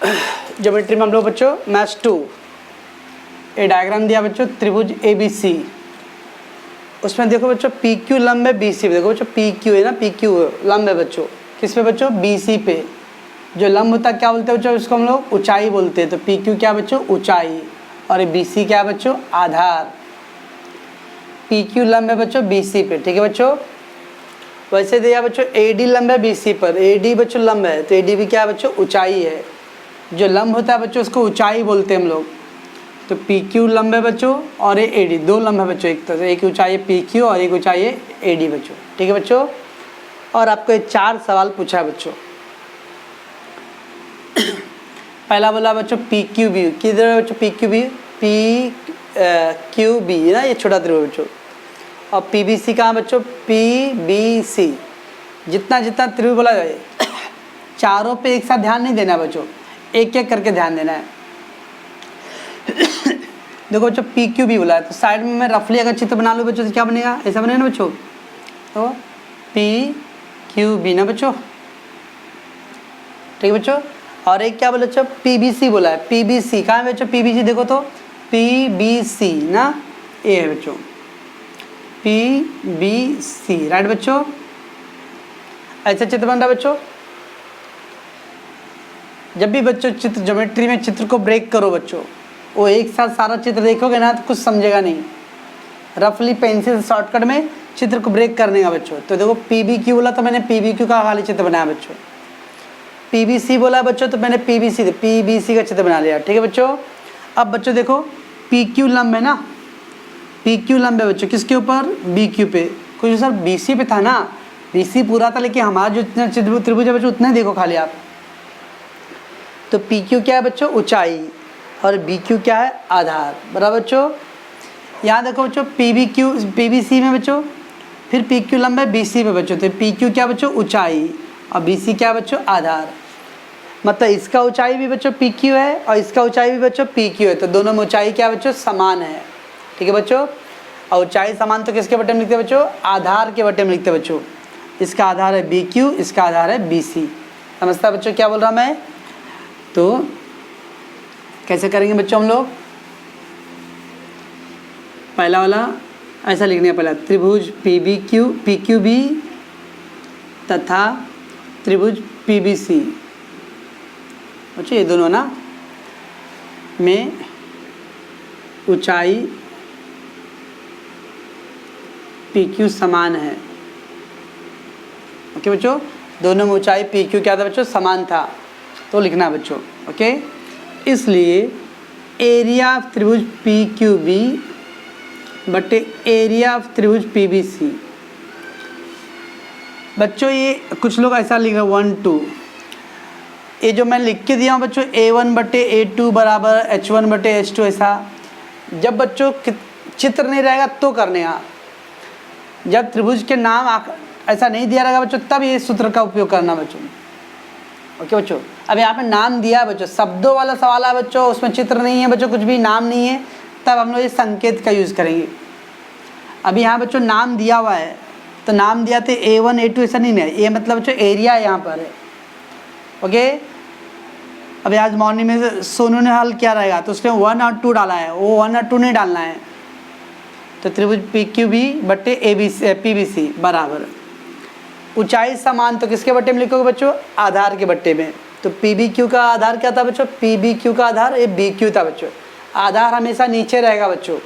Geometry में हम लोग बच्चों मैथ्स 2 ये डायग्राम दिया बच्चों त्रिभुज ABC। उसमें देखो बच्चों PQ लंब है BC पे। देखो बच्चों PQ है ना, PQ लंब है बच्चों किस पे बच्चों, BC पे। जो लंब होता है क्या बोलते हैं बच्चों, इसको हम लोग ऊंचाई बोलते हैं। तो PQ क्या बच्चों, ऊंचाई, और ये BC क्या बच्चों, आधार। PQ लंब है बच्चों BC पे, ठीक है बच्चों। वैसे दिया बच्चों AD लंब है BC पर, AD बच्चों लंब है तो AD भी क्या है बच्चों, ऊंचाई है। जो लंब होता है बच्चों उसको ऊंचाई बोलते हैं हम लोग। तो PQ लंब है बच्चों और ये AD, दो लंब है बच्चों, एक तरह से एक ऊंचाई है PQ और एक ऊंचाई है AD बच्चों, ठीक है बच्चों। और आपको ये 4 सवाल पूछा है बच्चों। पहला बोला बच्चों PQB, किधर है बच्चों PQB, PQB ना, ये छोटा त्रिभुज बच्चों। और PBC कहाँ बच्चों, PBC। जितना जितना त्रिभुज बोला जाए चारों पे एक साथ ध्यान नहीं देना बच्चों, एक एक करके ध्यान देना है। देखो बच्चों PQB बोला है तो साइड में मैं रफली अगर चित्र बना लूँ बच्चों तो क्या बनेगा, ऐसा बनेगा ना बच्चों। तो PQB ना बच्चों, ठीक है बच्चों। और एक क्या बोला बच्चों PBC बोला है, PBC कहाँ है बच्चों, PBC देखो तो PBC ना, ये है बच्चों PBC, राइट बच्चों। ऐसा चित्र बन रहा है बच्चों। जब भी बच्चों चित्र ज्योमेट्री में चित्र को ब्रेक करो बच्चों, वो एक साथ सारा चित्र देखोगे ना तो कुछ समझेगा नहीं। रफली पेंसिल शॉर्टकट में चित्र को ब्रेक करने का बच्चों। तो देखो PBQ बोला तो मैंने PBQ का खाली चित्र बनाया बच्चों। PBC बोला बच्चों तो मैंने PBC का चित्र बना लिया, ठीक है बच्चों। अब बच्चों देखो PQ लंब है ना, PQ लंब है बच्चों किसके ऊपर, BQ पे। कुछ सर BC पे था ना, BC पूरा था लेकिन हमारा जो इतना त्रिभुज है बच्चों उतना ही देखो खाली आप। तो PQ क्या है बच्चों, ऊंचाई, और BQ क्या है, आधार, बराबर बच्चों। यहाँ देखो बच्चों PBC में बच्चों, फिर PQ लंब है BC पे बच्चों। तो PQ क्या बच्चों, ऊंचाई, और BC क्या बच्चों, आधार। मतलब इसका ऊंचाई भी बच्चों PQ है और इसका ऊंचाई भी बच्चों PQ है। तो दोनों में ऊंचाई क्या बच्चों, समान है, ठीक है बच्चों। और ऊंचाई समान तो किसके बटे में लिखते हैं बच्चों, आधार के बटे में लिखते हैं बच्चों। इसका आधार है BQ, इसका आधार है BC। समझता बच्चों क्या बोल रहा मैं। तो कैसे करेंगे बच्चों हम लोग, पहला वाला ऐसा लिखने का, पहला त्रिभुज PQB तथा त्रिभुज PBC बच्चों, ये दोनों ना में ऊंचाई PQ समान है, ओके बच्चों। दोनों में ऊंचाई PQ क्या था बच्चों, समान था, तो लिखना बच्चों, ओके। इसलिए एरिया ऑफ त्रिभुज PQB बटे एरिया ऑफ त्रिभुज PBC। बच्चों ये कुछ लोग ऐसा लिख रहे हैं 1 2, ये जो मैं लिख के दिया हूँ बच्चों A1 बटे A2 बराबर H1 बटे H2। ऐसा जब बच्चों चित्र नहीं रहेगा तो करने का, जब त्रिभुज के नाम ऐसा नहीं दिया रहेगा बच्चों तब ये सूत्र का उपयोग करना बच्चों, ओके बच्चों। अब यहाँ पे नाम दिया है बच्चों, शब्दों वाला सवाल है बच्चों, उसमें चित्र नहीं है बच्चों, कुछ भी नाम नहीं है, तब हम लोग ये संकेत का यूज़ करेंगे। अभी यहाँ बच्चों नाम दिया हुआ है तो नाम दिया थे A1 A2 ऐसा नहीं है, ये मतलब बच्चों एरिया यहाँ पर है, ओके। अभी आज मॉर्निंग में सोनू ने हल क्या रहेगा तो उसने 1 और 2 डाला है, वो 1 और 2 नहीं डालना है। तो त्रिभुज PQB बट्टे PBC बराबर ऊंचाई समान, तो किसके बट्टे में लिखोगे बच्चों, आधार के बट्टे में। तो PBQ का आधार क्या था बच्चों, PBQ का आधार ये BQ था बच्चों। आधार हमेशा नीचे रहेगा बच्चों,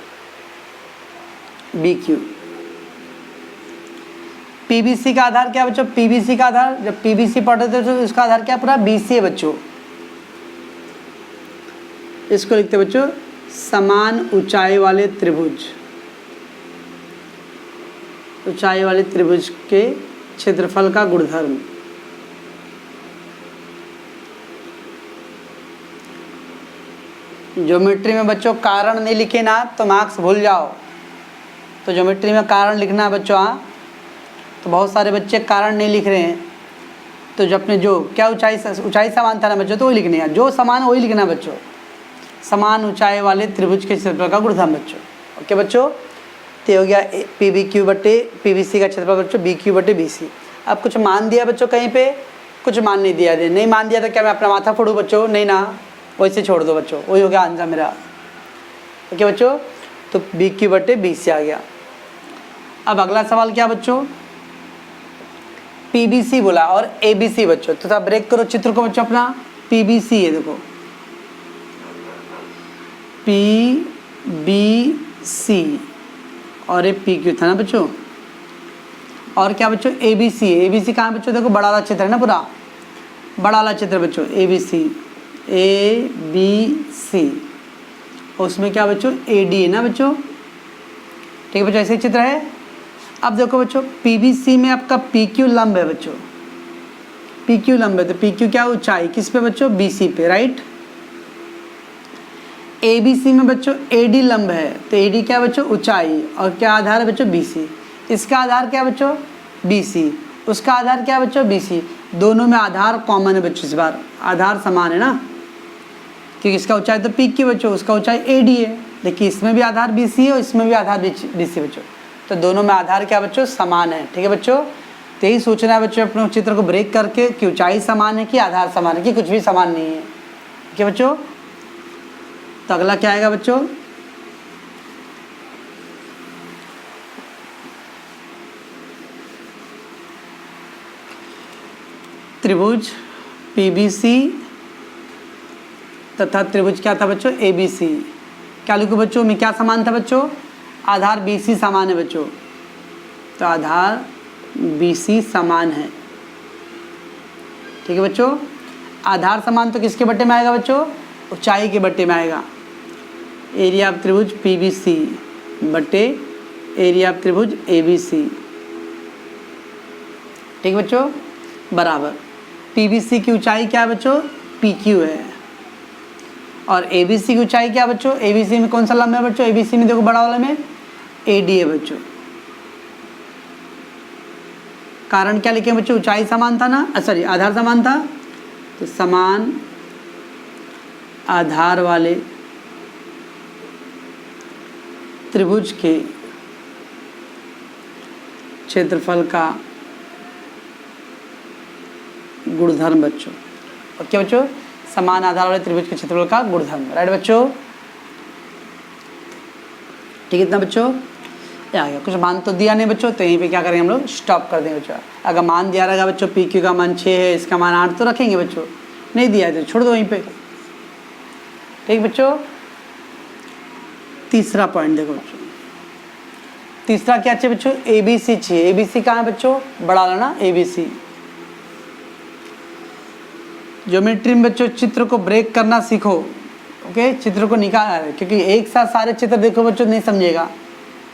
BQ। PBC का आधार क्या बच्चों, PBC का आधार जब PBC पढ़ते थे तो उसका आधार क्या पूरा BC है बच्चों। इसको लिखते बच्चों समान ऊंचाई वाले त्रिभुज, ऊंचाई वाले त्रिभुज के क्षेत्रफल का गुणधर्म। ज्योमेट्री में बच्चों कारण नहीं लिखे ना तो मार्क्स भूल जाओ। तो ज्योमेट्री में कारण लिखना है बच्चों, हाँ। तो बहुत सारे बच्चे कारण नहीं लिख रहे हैं, तो जो अपने जो क्या ऊंचाई समान था ना बच्चों, तो वही लिखने है, जो समान वही लिखना बच्चों। समान ऊंचाई वाले त्रिभुज के क्षेत्रफल का गुणधर्म बच्चों, ओके बच्चों। तो हो गया PBQ बटे PBC का क्षेत्रफल बच्चों BQ बटे BC। अब कुछ मान दिया बच्चों कहीं पे कुछ मान नहीं दिया है, नहीं मान दिया तो क्या मैं अपना माथा फोड़ूँ बच्चों? नहीं ना, वैसे छोड़ दो बच्चों, वही हो गया आंसर मेरा। ओके बच्चों, तो बी क्यू बटे 20 से आ गया। अब अगला सवाल क्या बच्चों, पीबीसी बोला और एबीसी बच्चों, तो आप ब्रेक करो चित्र को बच्चों अपना। पीबीसी है देखो, पीबीसी और ये पी क्यू था ना बच्चों। और क्या बच्चों, एबीसी, एबीसी कहाँ बच्चों? देखो बड़ा वाला चित्र है ना, पूरा बड़ा वाला चित्र बच्चों, एबीसी, एबीसी, उसमें क्या बच्चों, एडी है ना बच्चों। ठीक है बच्चों, ऐसे ही चित्र है। अब देखो बच्चों, पीबीसी में आपका पीक्यू लंब है बच्चों, पीक्यू लंब है, तो पीक्यू क्या ऊंचाई किस पे बच्चों? बीसी पे, राइट। एबीसी में बच्चों एडी लंब है, तो एडी क्या बच्चों? ऊंचाई, और क्या आधार है बच्चों? बीसी। इसका आधार क्या बच्चों? बीसी। उसका आधार क्या बच्चों? बीसी। दोनों में आधार कॉमन है बच्चों, इस बार आधार समान है ना, क्योंकि इसका ऊंचाई तो पीक्यू बच्चों, उसका ऊंचाई एडी है, लेकिन इसमें भी आधार बीसी है और इसमें भी आधार बीसी बच्चों, तो दोनों में आधार क्या बच्चों? समान है। ठीक है बच्चों, तो यही सोचना है बच्चों अपने चित्र को ब्रेक करके कि ऊंचाई समान है कि आधार समान है कि कुछ भी समान नहीं है। ठीक है बच्चों, तो अगला क्या आएगा बच्चों, त्रिभुज पीबीसी तथा त्रिभुज क्या था बच्चों? एबीसी। क्या लिखो बच्चों में? क्या समान था बच्चों? आधार बीसी समान है बच्चों, तो आधार बीसी समान है। ठीक है बच्चों, आधार समान तो किसके बट्टे में आएगा बच्चों? ऊंचाई के बट्टे में आएगा। एरिया ऑफ त्रिभुज पीबीसी बट्टे एरिया ऑफ त्रिभुज एबीसी। ठीक है बच्चों, बराबर पीबीसी की ऊंचाई क्या है बच्चों? पीक्यू है, और एबीसी की ऊंचाई क्या बच्चों? एबीसी में कौन सा लंब है बच्चों? एबीसी में देखो बड़ा वाला में एडी है बच्चों। कारण क्या लिखे बच्चों? ऊंचाई समान था ना, सॉरी आधार समान था, तो समान आधार वाले त्रिभुज के क्षेत्रफल का गुणधर्म बच्चों। ओके बच्चों, समान आधार वाले त्रिभुज के क्षेत्रफल का गुणधर्म, राइट बच्चों। ठीक है इतना बच्चों, ये आ गया। कुछ मान तो दिया नहीं बच्चों, तो यहीं पे क्या करेंगे हम लोग? स्टॉप कर देंगे बच्चों। अगर मान दिया रहेगा बच्चों पी क्यू का मान 6 है, इसका मान 8 तो रखेंगे बच्चों, नहीं दिया है तो छोड़ दो वहीं पे। ठीक बच्चों, तीसरा पॉइंट देखो बच्चों, तीसरा क्या चाहिए बच्चों? एबीसी चाहिए। एबीसी कहाँ है बच्चों? बड़ा वाला ना एबीसी। ज्योमेट्री में बच्चों चित्र को ब्रेक करना सीखो। ओके, चित्र को निकाल, क्योंकि एक साथ सारे चित्र देखो बच्चों नहीं समझेगा,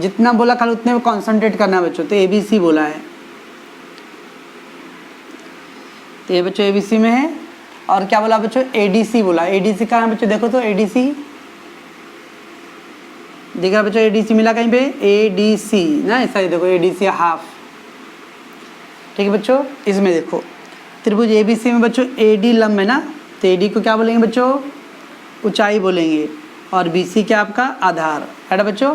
जितना बोला खाली उतने में कॉन्सेंट्रेट करना है बच्चों। तो एबीसी बोला है, तो ये बच्चों एबीसी में है। और क्या बोला बच्चों? एडीसी बोला। एडीसी कहाँ है बच्चों? देखो तो एडीसी दिख रहा बच्चों, एडीसी मिला कहीं पे? एडीसी ना, ऐसा ही देखो एडीसी हाफ। ठीक है बच्चों, इसमें देखो त्रिभुज एबीसी में बच्चों एडी लंब है ना, तो एडी को क्या बोलेंगे बच्चों? ऊंचाई बोलेंगे, और बीसी क्या आपका? आधार, है ना बच्चों।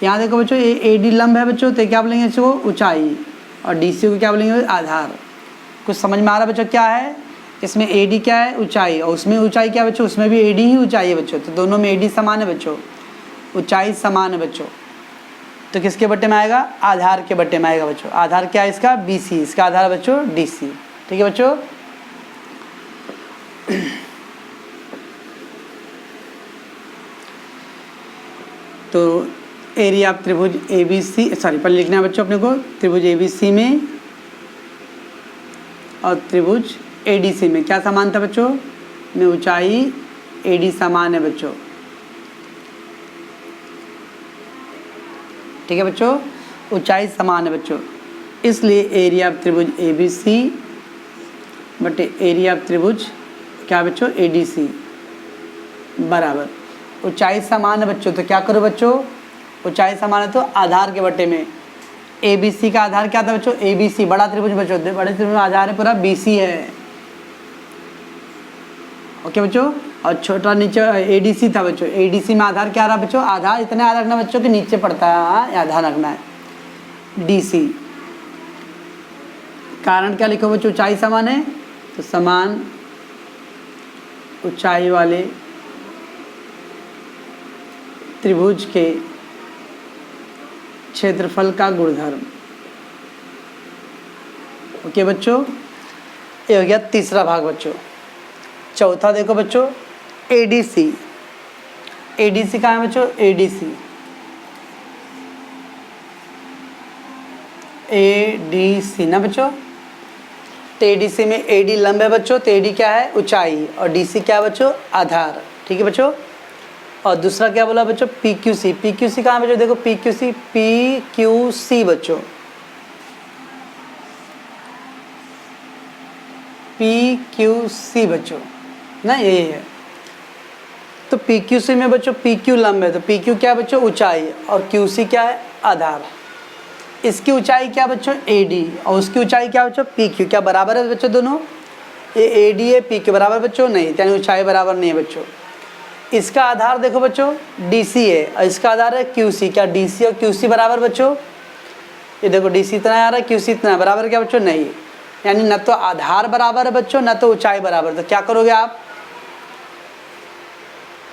यहाँ देखो बच्चों ये एडी लंब है बच्चों, तो क्या बोलेंगे इसको? ऊंचाई, और डीसी को क्या बोलेंगे? आधार। कुछ समझ में आ रहा है बच्चों क्या है? इसमें एडी क्या है? ऊंचाई, और उसमें ऊंचाई क्या है बच्चों? उसमें भी एडी ही ऊंचाई है बच्चों, तो दोनों में एडी समान है बच्चों, ऊंचाई समान है बच्चों। तो किसके बट्टे में आएगा? आधार के बट्टे में आएगा बच्चों। आधार क्या है इसका? बीसी, इसका आधार बच्चों डीसी। ठीक है बच्चों, तो एरिया ऑफ त्रिभुज एबीसी, सॉरी पहले लिखना है बच्चों अपने को, त्रिभुज एबीसी में और त्रिभुज एडीसी में क्या समान था बच्चों? में ऊंचाई एडी समान है बच्चों। ठीक है बच्चों, ऊंचाई समान है बच्चों, इसलिए एरिया ऑफ त्रिभुज एबीसी बटे एरिया ऑफ त्रिभुज क्या बच्चों? एडीसी बराबर ऊंचाई समान है बच्चों। तो क्या करो बच्चों? ऊंचाई समान है तो आधार के बट्टे में। एबीसी का आधार क्या था बच्चों? एबीसी, बड़ा त्रिभुज बच्चों, बड़े त्रिभुज में आधार है पूरा बीसी है। ओके बच्चों, और छोटा नीचे एडीसी था बच्चों। एडीसी में आधार क्या रहा बच्चों? आधार इतना याद रखना बच्चों कि नीचे पड़ता है, आधार रखना है डीसी। कारण क्या लिखो बच्चों? ऊंचाई समान है तो समान ऊंचाई वाले त्रिभुज के क्षेत्रफल का गुणधर्म। ओके बच्चों, ये हो गया तीसरा भाग बच्चों। चौथा देखो बच्चों, एडीसी। एडीसी कहाँ है बच्चों? एडीसी, एडीसी ना बच्चों। तो एडीसी में एडी लंब है बच्चों, तो एडी क्या है? ऊंचाई, और डीसी क्या है बच्चों? आधार। ठीक है बच्चों। और दूसरा क्या बोला बच्चों? पीक्यूसी। पीक्यूसी कहाँ है बच्चों? देखो पीक्यूसी, पीक्यूसी बच्चों, पीक्यूसी बच्चों ना, यही है। तो पीक्यूसी में बच्चों पीक्यू लंब है, तो पीक्यू क्या है बच्चों? ऊंचाई, और क्यूसी क्या है? आधार। इसकी ऊंचाई क्या बच्चों? एडी, और उसकी ऊंचाई क्या बच्चों? पीक्यू। क्या बराबर है बच्चों दोनों? ये एडी है, पीक्यू बराबर बच्चों? नहीं, यानी ऊंचाई बराबर नहीं है बच्चों। इसका आधार देखो बच्चों डीसी है, और इसका आधार है क्यूसी। क्या डीसी और क्यूसी बराबर बच्चों? ये देखो डीसी इतना आ रहा है, क्यूसी इतना है, बराबर क्या बच्चों? नहीं, यानी न तो आधार बराबर है बच्चों, न तो ऊंचाई बराबर। तो क्या करोगे आप?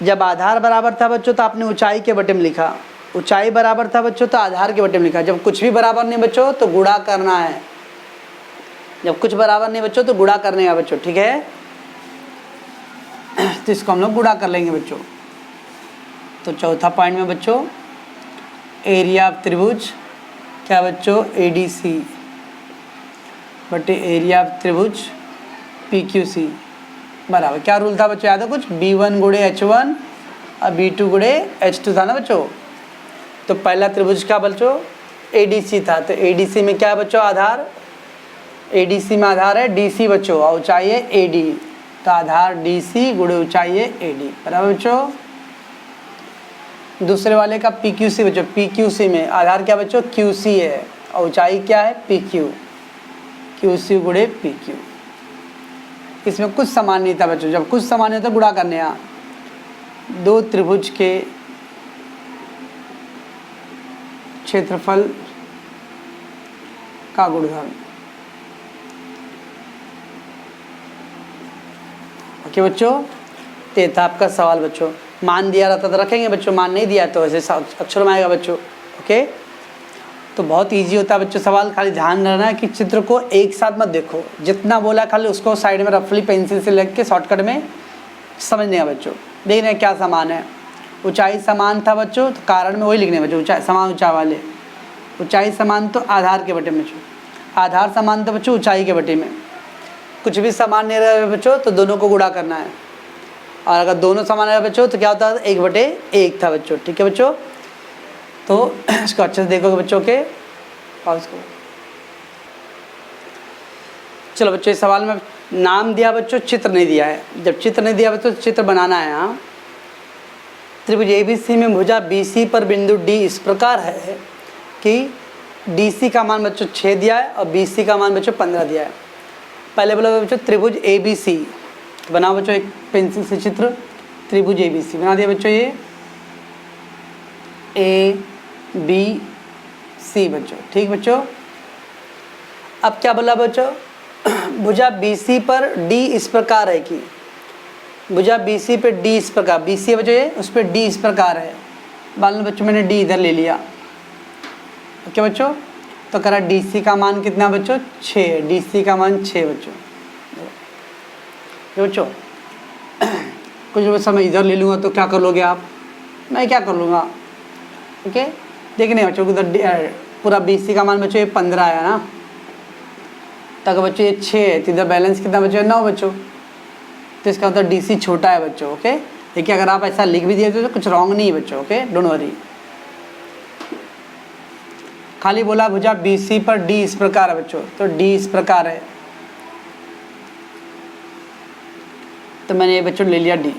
जब आधार बराबर था बच्चों तो आपने ऊंचाई के बटे में लिखा, ऊंचाई बराबर था बच्चों तो आधार के बटे में लिखा। जब कुछ भी बराबर नहीं बच्चों तो गुणा करना है, जब कुछ बराबर नहीं बच्चों तो गुणा करने का बच्चों। ठीक है, तो इसको हम लोग गुणा कर लेंगे बच्चों। तो चौथा पॉइंट में बच्चों एरिया ऑफ त्रिभुज क्या बच्चों? एडीसी बटे एरिया ऑफ त्रिभुज पीक्यूसी बराबर क्या रूल था बच्चों? याद है कुछ? B1 गुणे H1 और B2 गुणे H2 था ना बच्चों। तो पहला त्रिभुज का बच्चों एडीसी था, तो एडीसी में क्या है बच्चों? आधार। एडीसी में आधार है डीसी बच्चों, और ऊंचाई है एडी, तो आधार डीसी गुणे ऊंचाई है एडी बराबर बच्चों। दूसरे वाले का पीक्यूसी बच्चों, पीक्यूसी में आधार क्या बच्चों? क्यूसी है, और ऊंचाई क्या है? पीक्यू, क्यूसी गुणे पीक्यू। इसमें कुछ समान नहीं था बच्चों, जब कुछ समान नहीं था गुणा करने यहाँ। दो त्रिभुज के क्षेत्रफल का गुणधर्म। ओके बच्चों, ये था आपका सवाल बच्चों। मान दिया रहता तो रखेंगे बच्चों, मान नहीं दिया तो ऐसे अक्षर में आएगा बच्चों। ओके, तो बहुत इजी होता है बच्चों सवाल। खाली ध्यान रखना है कि चित्र को एक साथ मत देखो, जितना बोला खाली उसको साइड में रफली पेंसिल से लग के शॉर्टकट में समझने का बच्चों। देखने क्या समान है। ऊंचाई समान था बच्चों, तो कारण में वही लिखने बच्चों, ऊंचाई समान ऊंचाई वाले। ऊंचाई समान तो आधार के बटे में बच्चों, आधार समान था बच्चों ऊंचाई के बटे में। कुछ भी समान नहीं रहे बच्चों तो दोनों को गुणा करना है, और अगर दोनों समान रहे बच्चों तो क्या होता है? 1/1 था बच्चों। ठीक है बच्चों, तो इसको अच्छे से देखोगे बच्चों के, और इसको चलो बच्चों इस सवाल में नाम दिया बच्चों, चित्र नहीं दिया है। जब चित्र नहीं दिया बच्चों तो चित्र बनाना है। यहाँ त्रिभुज एबीसी में भुजा बीसी पर बिंदु डी इस प्रकार है कि डीसी का मान बच्चों 6 दिया है और बीसी का मान बच्चों 15 दिया है। पहले बोला बच्चों त्रिभुज एबीसी, बनाओ बच्चों एक पेंसिल से चित्र। त्रिभुज एबीसी बना दिया बच्चों, ये ABC बच्चों। ठीक बच्चों, अब क्या बोला बच्चों? भुजा BC पर D इस प्रकार है कि भुजा BC पे D इस प्रकार, BC है बच्चों ये, उस पर D इस प्रकार है। मान लो बच्चों मैंने D इधर ले लिया। ओके बच्चों, तो करा DC का मान कितना बच्चों? 6। DC का मान 6 बच्चों। बच्चों कुछ समय इधर ले लूँगा तो क्या कर लोगे आप? मैं क्या कर लूँगा? ओके, देखने बच्चों उधर पूरा BC का मान बच्चों ये 15 है ना, तक बच्चों ये 6 है, तो इधर बैलेंस कितना बच्चों? 9 बच्चों। तो इसका मतलब DC छोटा है बच्चों। ओके, देखिए अगर आप ऐसा लिख भी दिए तो कुछ रॉन्ग नहीं है बच्चों। Okay, don't worry. खाली बोला भुजा BC पर D इस प्रकार है बच्चों, तो D इस प्रकार है, तो मैंने ये बच्चों ले लिया D।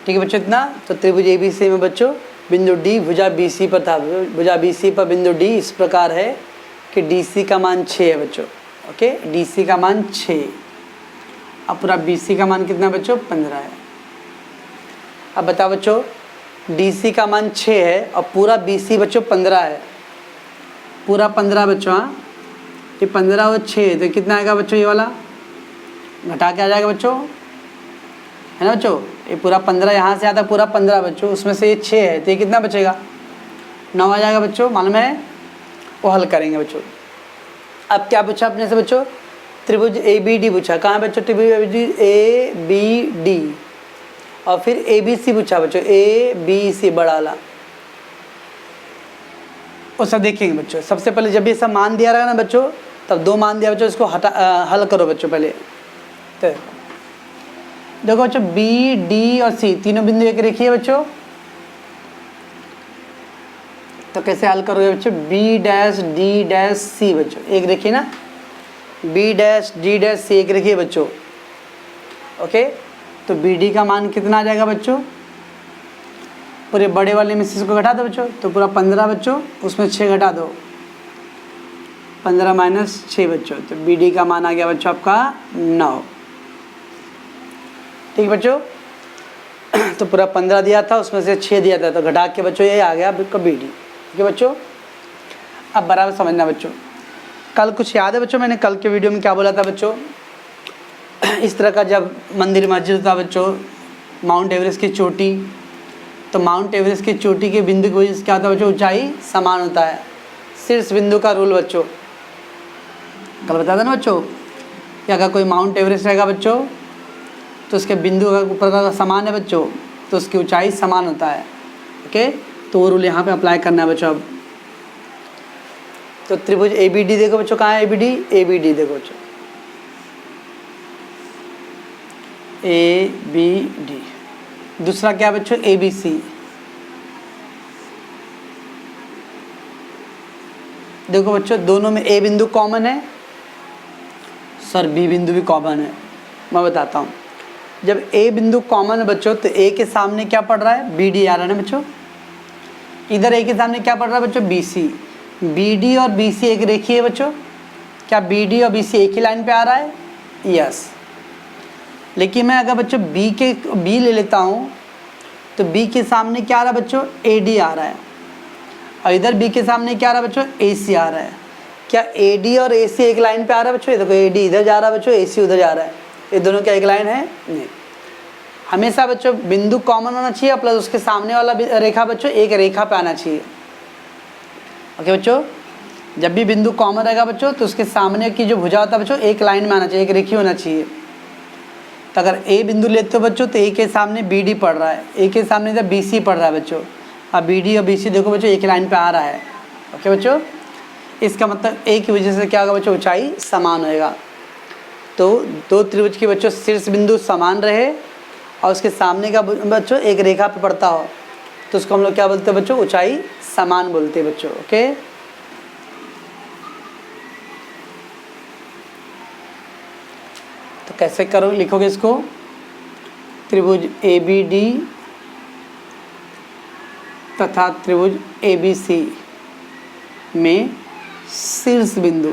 ठीक है बच्चों इतना। तो त्रिभुज ABC में बच्चों बिंदु D भुजा BC पर था, भुजा BC पर बिंदु D इस प्रकार है कि DC का मान 6 है बच्चों। ओके, DC का मान 6, अब पूरा BC का मान कितना बच्चों? 15 है। अब बताओ बच्चों DC का मान 6 है और पूरा BC बच्चों 15 है, पूरा 15 बच्चों। हाँ, ये 15 और 6 तो कितना आएगा बच्चों, ये वाला घटा के आ जाएगा बच्चों, है ना बच्चों। ये पूरा 15 यहाँ से आता है, पूरा 15 बच्चों, उसमें से ये 6 है तो ये कितना बचेगा, 9 आ जाएगा बच्चों, मालूम है। वो हल करेंगे बच्चों। अब क्या पूछा अपने से बच्चों, त्रिभुज ABD पूछा। कहाँ बच्चों त्रिभुज ABD, और फिर ABC पूछा बच्चों, ABC बड़ा वाला। वो सब देखेंगे बच्चों। सबसे पहले जब ये सब मान दिया रहेगा ना बच्चों, तब 2 मान दिया बच्चों, इसको हल करो बच्चों पहले। तो देखो बच्चों B, D और C तीनों बिंदु एक रेखीय है बच्चों, तो कैसे हल करोगे बच्चों, B', D', C बच्चों एक रेखीय ना, B', D', C एक रेखीय बच्चों। ओके, तो BD का मान कितना आ जाएगा बच्चों, पूरे बड़े वाले में से इसको घटा दो बच्चों, तो पूरा 15 बच्चों, उसमें 6 घटा दो, 15 माइनस 6 बच्चों, तो BD का मान आ गया बच्चों आपका 9। ठीक है बच्चों, तो पूरा 15 दिया था, उसमें से 6 दिया था, तो घटा के बच्चों ये आ गया आपका BD। ठीक है बच्चों, अब बराबर समझना बच्चों। कल कुछ याद है बच्चों, मैंने कल के वीडियो में क्या बोला था बच्चों, इस तरह का जब मंदिर मस्जिद था बच्चों, माउंट एवरेस्ट की चोटी, तो माउंट एवरेस्ट की चोटी के बिंदु की वजह से क्या होता है बच्चों, ऊंचाई समान होता है। शीर्ष बिंदु का रूल बच्चों, कल बताया था ना बच्चों कि अगर कोई माउंट एवरेस्ट रहेगा बच्चों, तो उसके बिंदु अगर ऊपर का समान है बच्चों, तो उसकी ऊंचाई समान होता है। ओके, तो वो रूल यहाँ पे अप्लाई करना है बच्चों। अब तो त्रिभुज ABD देखो बच्चों, कहाँ है ABD देखो बच्चों, ABD। दूसरा क्या बच्चों, ABC। देखो बच्चों दोनों में A बिंदु कॉमन है, सर B बिंदु भी कॉमन है। मैं बताता हूँ, जब A बिंदु कॉमन है बच्चों, तो A के सामने क्या पड़ रहा है, BD आ रहा है ना बच्चों। इधर A के सामने क्या पड़ रहा है बच्चों, BC। BD और BC एक रेखीय है बच्चों। क्या BD और BC एक ही लाइन पे आ रहा है, यस। लेकिन मैं अगर बच्चों B ले लेता हूँ, तो B के सामने क्या आ रहा है बच्चों, AD आ रहा है, और इधर B के सामने क्या आ रहा है बच्चों, AC आ रहा है। क्या AD और AC एक लाइन पे आ रहा है बच्चों, ये देखो AD इधर जा रहा है बच्चों, AC उधर जा रहा है, ये दोनों क्या एक लाइन है, नहीं। हमेशा बच्चों बिंदु कॉमन होना चाहिए, प्लस उसके सामने वाला रेखा बच्चों एक रेखा पे आना चाहिए। ओके बच्चों, जब भी बिंदु कॉमन रहेगा बच्चों, तो उसके सामने की जो भुजा होता है बच्चों एक लाइन में आना चाहिए, एक रेखी होना चाहिए। तो अगर A बिंदु लेते हो बच्चों, तो A के सामने BD पड़ रहा है, A के सामने इधर BC पड़ रहा है बच्चों, अब BD और BC देखो बच्चों एक लाइन पे आ रहा है। ओके बच्चों, इसका मतलब A की वजह से क्या होगा बच्चों, ऊंचाई समान होएगा। तो 2 त्रिभुज के बच्चों शीर्ष बिंदु समान रहे और उसके सामने का बच्चों एक रेखा पे पड़ता हो, तो उसको हम लोग क्या बोलते हैं बच्चों, ऊंचाई समान बोलते हैं बच्चों। ओके, तो कैसे करो, लिखोगे इसको, त्रिभुज ABD तथा त्रिभुज ABC में शीर्ष बिंदु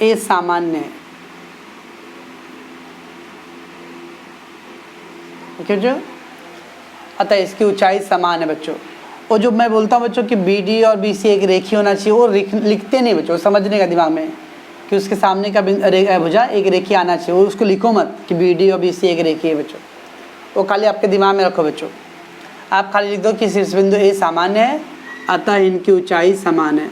A सामान्य है। ओके बच्चों, अतः इसकी ऊंचाई समान है बच्चों। और जो मैं बोलता हूँ बच्चों कि BD और BC एक रेखी होना चाहिए, वो लिखते नहीं बच्चों, समझने का दिमाग में कि उसके सामने का भुजा एक रेखी आना चाहिए, वो उसको लिखो मत कि BD और BC एक रेखी है बच्चों, वो खाली आपके दिमाग में रखो बच्चों। आप खाली लिख दो कि शीर्ष बिंदु A सामान्य है, अतः इनकी ऊंचाई समान है,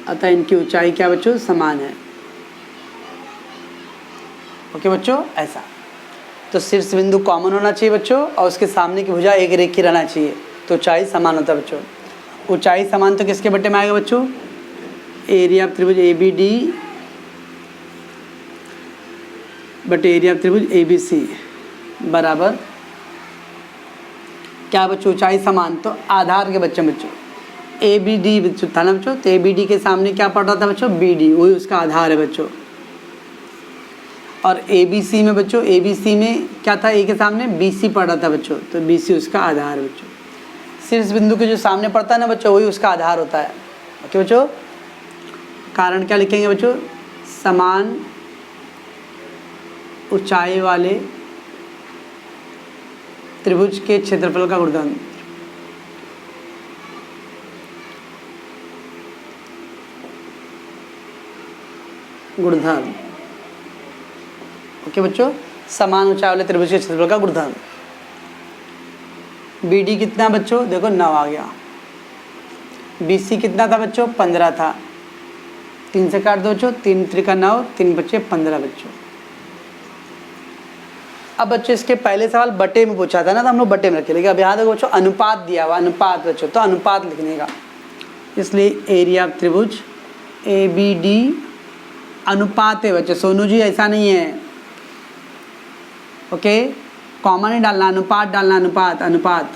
अतः इनकी ऊंचाई क्या बच्चों, समान है। ओके बच्चों, ऐसा। तो शीर्ष बिंदु कॉमन होना चाहिए बच्चों, और उसके सामने की भुजा एक रेखी रहना चाहिए, तो ऊंचाई समान होता है बच्चों। ऊंचाई समान तो किसके बटे में आएगा बच्चों, एरिया ऑफ त्रिभुज ABD बटे एरिया ऑफ त्रिभुज ABC बराबर क्या बच्चों, ऊंचाई समान, तो आधार के बच्चों ABD बच्चों था ना बच्चों, तो ABD के सामने क्या पड़ रहा था बच्चों, BD, वही उसका आधार है बच्चों। और ABC में बच्चों, ABC में क्या था, A के सामने BC पड़ रहा था बच्चों, तो BC उसका आधार है बच्चों। शीर्ष बिंदु के जो सामने पड़ता है ना बच्चों, वही उसका आधार होता है। ओके बच्चों, कारण क्या लिखेंगे बच्चों, समान ऊंचाई वाले त्रिभुज के क्षेत्रफल का गुणनफल। गुणधर्म। ओके बच्चों, समान ऊंचाई वाले त्रिभुज के क्षेत्रफल का गुणधर्म। BD कितना बच्चों, देखो 9 आ गया। BC कितना था बच्चों, 15 था। 3 से काट दो बच्चों, 3 त्रिका 9, 3 बच्चे 15 बच्चों। अब बच्चों इसके पहले सवाल बटे में पूछा था ना, तो हम लोग बटे में रखे, लेकिन अब यहाँ देखो बच्चों अनुपात दिया हुआ, अनुपात बच्चों, तो अनुपात लिखने का, इसलिए एरिया ऑफ त्रिभुज ABD अनुपात है बच्चों। सोनू जी ऐसा नहीं है, ओके, कॉमन ही डालना, अनुपात डालना, अनुपात, अनुपात।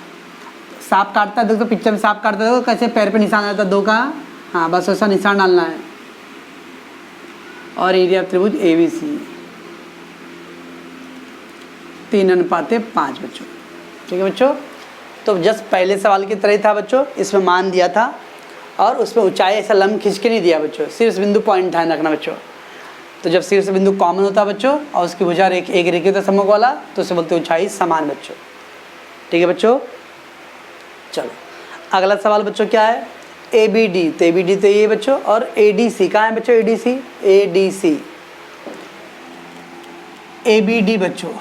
सांप काटता है, देखो तो पिक्चर में सांप काटता है, देखो कैसे पैर पे निशान आता है 2 का, हाँ बस वैसा निशान डालना है। और एरिया ऑफ त्रिभुज ABC 3:5 बच्चों। ठीक है बच्चों, तो जस्ट पहले सवाल की तरह ही था बच्चों, इसमें मान दिया था और उसमें ऊंचाई ऐसा लंब खींच के नहीं दिया बच्चों, सिर्फ बिंदु पॉइंट ध्यान रखना बच्चों। तो जब शीर्ष बिंदु कॉमन होता है बच्चों और उसकी भुजा एक रेखीय होता सम्मुख वाला, तो उसे बोलते ऊंचाई समान बच्चों। ठीक है बच्चों, चलो अगला सवाल बच्चों क्या है, ABD, तो ABD तो ये बच्चों, और ADC कहाँ है बच्चों, ADC ABD बच्चों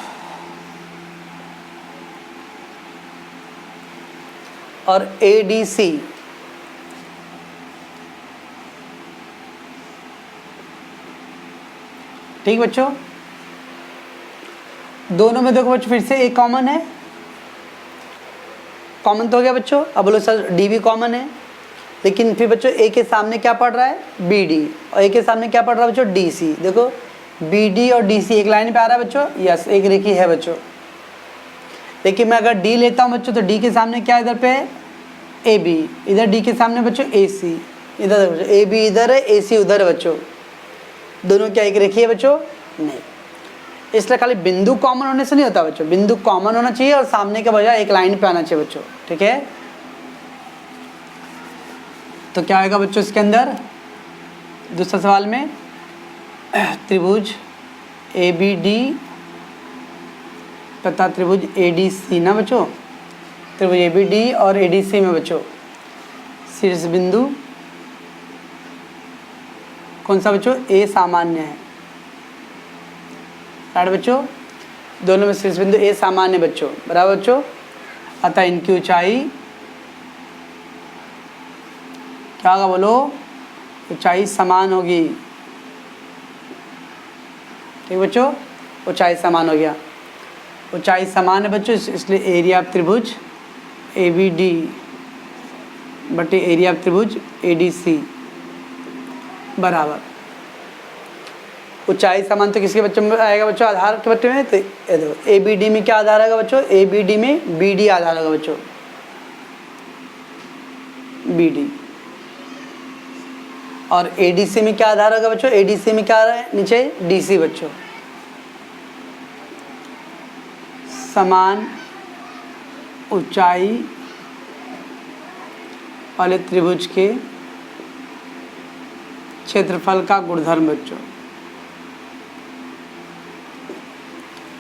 और ADC ठीक बच्चों, दोनों में देखो बच्चों फिर से एक कॉमन है, कॉमन तो हो गया बच्चों। अब बोलो सर D भी कॉमन है, लेकिन फिर बच्चों A के सामने क्या पड़ रहा है, BD, और A के सामने क्या पड़ रहा है बच्चों, DC। देखो BD और DC एक लाइन पे आ रहा है बच्चों, यस एक रेखी है बच्चों। लेकिन मैं अगर D लेता हूँ बच्चों, तो D के सामने क्या इधर पे है, AB, इधर D के सामने बच्चों AC, इधर बच्चों AB इधर है, AC उधर है बच्चों। दोनों क्या एक रेखी है बच्चों, नहीं। इसलिए खाली बिंदु कॉमन होने से नहीं होता बच्चों, बिंदु कॉमन होना चाहिए और सामने के बजाय एक लाइन पे आना चाहिए बच्चों। ठीक है, तो क्या आएगा बच्चों इसके अंदर, दूसरा सवाल में त्रिभुज ABD तथा त्रिभुज ADC ना बच्चों, त्रिभुज ABD और ADC में बच्चों शीर्ष बिंदु कौन सा बच्चों, A सामान्य है। राइट बच्चों, दोनों में शीर्ष बिंदु A सामान्य बच्चों, बराबर बच्चों। अतः इनकी ऊंचाई क्या होगा बोलो, ऊंचाई समान होगी। ठीक बच्चों, ऊंचाई समान हो गया, ऊंचाई समान है बच्चों, इसलिए एरिया ऑफ त्रिभुज ABD बटे एरिया ऑफ त्रिभुज ADC बराबर। ऊंचाई समान तो किसके बच्चों में आएगा बच्चों, आधार के बच्चों में, तो ये देखो ABD में क्या आधार आएगा बच्चों, ABD में BD आधार आएगा बच्चों, BD। और ADC में क्या आधार होगा बच्चों, ADC में क्या आ रहा है नीचे, DC बच्चों। समान ऊंचाई वाले त्रिभुज के क्षेत्रफल का गुणधर्म बच्चों।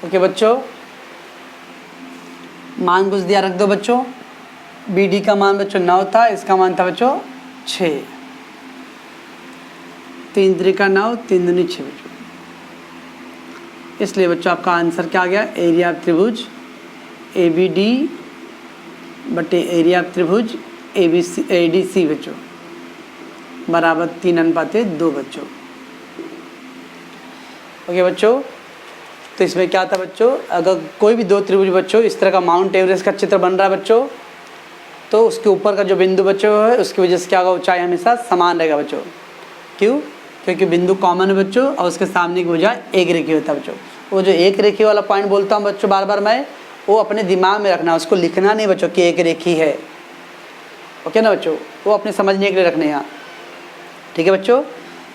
ओके बच्चों, मान कुछ दिया रख दो बच्चों। BD का मान बच्चों 9 था, इसका मान था बच्चों 6, 3 त्रिका 9, 3 दूनी 6 बच्चों। इसलिए बच्चों आपका आंसर क्या आ गया, एरिया ऑफ त्रिभुज ABD बटे एरिया ऑफ त्रिभुज ADC बच्चों बराबर 3:2 बच्चों। ओके बच्चों, तो इसमें क्या था बच्चों, अगर कोई भी 2 त्रिभुज बच्चों इस तरह का माउंट एवरेस्ट का चित्र बन रहा है बच्चों, तो उसके ऊपर का जो बिंदु बच्चों है उसकी वजह से क्या होगा, ऊंचाई हमेशा समान रहेगा बच्चों। क्यों, क्योंकि बिंदु कॉमन है बच्चों और उसके सामने की भुजा एक रेखी होता है बच्चों। वो जो एक रेखी वाला पॉइंट बोलता हूँ बच्चों बार बार मैं, वो अपने दिमाग में रखना, उसको लिखना नहीं बच्चों कि एक रेखी है। ओके ना बच्चों, वो अपने समझने के लिए रखने यहाँ। ठीक है बच्चों,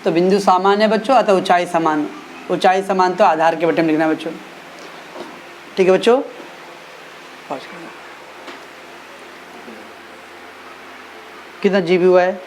तो बिंदु सामान्य है बच्चों, अतः ऊंचाई समान, ऊंचाई समान तो आधार के बटे में लिखना है बच्चों। ठीक है बच्चों, कितना GB हुआ है।